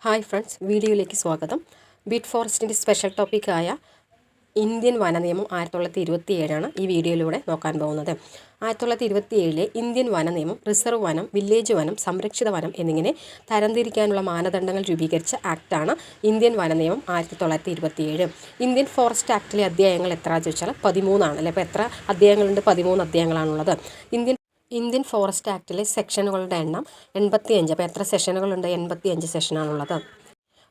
Hi friends, വീഡിയോയിലേക്ക് സ്വാഗതം. Beat ഫോറസ്റ്റിൻ്റെ special ടോപ്പിക്കായ Indian വന നിയമം 1927 ഈ വീഡിയോയിലൂടെ നോക്കാൻ പോകുന്നത്. 1927 ഇന്ത്യൻ വന നിയമം റിസർവ് വനം, വില്ലേജ് വനം, സംരക്ഷിത വനം എന്നിങ്ങനെ തരംതിരിക്കാനുള്ള മാനദണ്ഡങ്ങൾ രൂപീകരിച്ച ആക്ടാണ് ഇന്ത്യൻ വന നിയമം 1927. ഇന്ത്യൻ ഫോറസ്റ്റ് ആക്ടിലെ അധ്യായങ്ങൾ എത്ര ചോദിച്ചാൽ 13 ആണല്ലേ. അപ്പോൾ എത്ര അധ്യായങ്ങളുണ്ട്? 13 അധ്യായങ്ങളാണുള്ളത്. ഇന്ത്യൻ ഫോറസ്റ്റ് ആക്ടിലെ സെക്ഷനുകളുടെ എണ്ണം 85. അപ്പോൾ എത്ര സെഷനുകളുണ്ട്? 85 സെഷനാണുള്ളത്.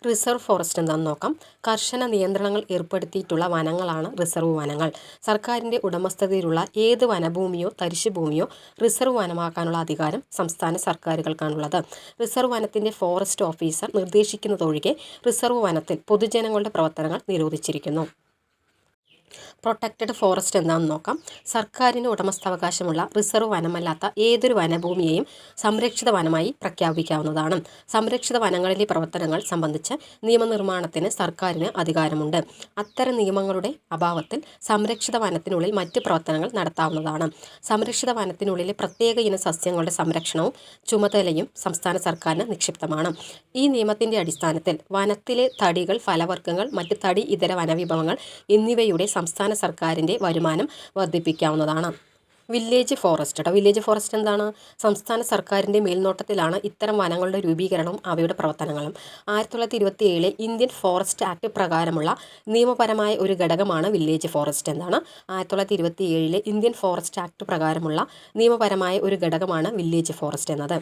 റിസർവ് ഫോറസ്റ്റ് എന്താണെന്ന് നോക്കാം. കർശന നിയന്ത്രണങ്ങൾ ഏർപ്പെടുത്തിയിട്ടുള്ള വനങ്ങളാണ് റിസർവ് വനങ്ങൾ. സർക്കാരിൻ്റെ ഉടമസ്ഥതയിലുള്ള ഏത് വനഭൂമിയോ തരിശുഭൂമിയോ റിസർവ് വനമാക്കാനുള്ള അധികാരം സംസ്ഥാന സർക്കാരുകൾക്കാണുള്ളത്. റിസർവ് വനത്തിൻ്റെ ഫോറസ്റ്റ് ഓഫീസർ നിർദ്ദേശിക്കുന്നതൊഴികെ റിസർവ് വനത്തിൽ പൊതുജനങ്ങളുടെ പ്രവർത്തനങ്ങൾ നിരോധിച്ചിരിക്കുന്നു. പ്രൊട്ടക്റ്റഡ് ഫോറസ്റ്റ് എന്താണെന്ന് നോക്കാം. സർക്കാരിന് ഉടമസ്ഥാവകാശമുള്ള റിസർവ് വനമല്ലാത്ത ഏതൊരു വനഭൂമിയെയും സംരക്ഷിത വനമായി പ്രഖ്യാപിക്കാവുന്നതാണ്. സംരക്ഷിത വനങ്ങളിലെ പ്രവർത്തനങ്ങൾ സംബന്ധിച്ച് നിയമനിർമ്മാണത്തിന് സർക്കാരിന് അധികാരമുണ്ട്. അത്തരം നിയമങ്ങളുടെ അഭാവത്തിൽ സംരക്ഷിത വനത്തിനുള്ളിൽ മറ്റ് പ്രവർത്തനങ്ങൾ നടത്താവുന്നതാണ്. സംരക്ഷിത വനത്തിനുള്ളിലെ പ്രത്യേക ഇനം സസ്യങ്ങളുടെ സംരക്ഷണവും ചുമതലയും സംസ്ഥാന സർക്കാരിന് നിക്ഷിപ്തമാണ്. ഈ നിയമത്തിൻ്റെ അടിസ്ഥാനത്തിൽ വനത്തിലെ തടികൾ, ഫലവർഗ്ഗങ്ങൾ, മറ്റ് തടി ഇതര വനവിഭവങ്ങൾ എന്നിവയുടെ സംസ്ഥാന സർക്കാരിൻ്റെ വരുമാനം വർദ്ധിപ്പിക്കാവുന്നതാണ്. വില്ലേജ് ഫോറസ്റ്റ് വില്ലേജ് ഫോറസ്റ്റ് എന്താണ്? സംസ്ഥാന സർക്കാരിൻ്റെ മേൽനോട്ടത്തിലാണ് ഇത്തരം വനങ്ങളുടെ രൂപീകരണവും അവയുടെ പ്രവർത്തനങ്ങളും. 1927 ഇന്ത്യൻ ഫോറസ്റ്റ് ആക്ട് പ്രകാരമുള്ള നിയമപരമായ ഒരു ഘടകമാണ് വില്ലേജ് ഫോറസ്റ്റ്. എന്താണ്? 1927 ഇന്ത്യൻ ഫോറസ്റ്റ് ആക്ട് പ്രകാരമുള്ള നിയമപരമായ ഒരു ഘടകമാണ് വില്ലേജ് ഫോറസ്റ്റ് എന്നത്.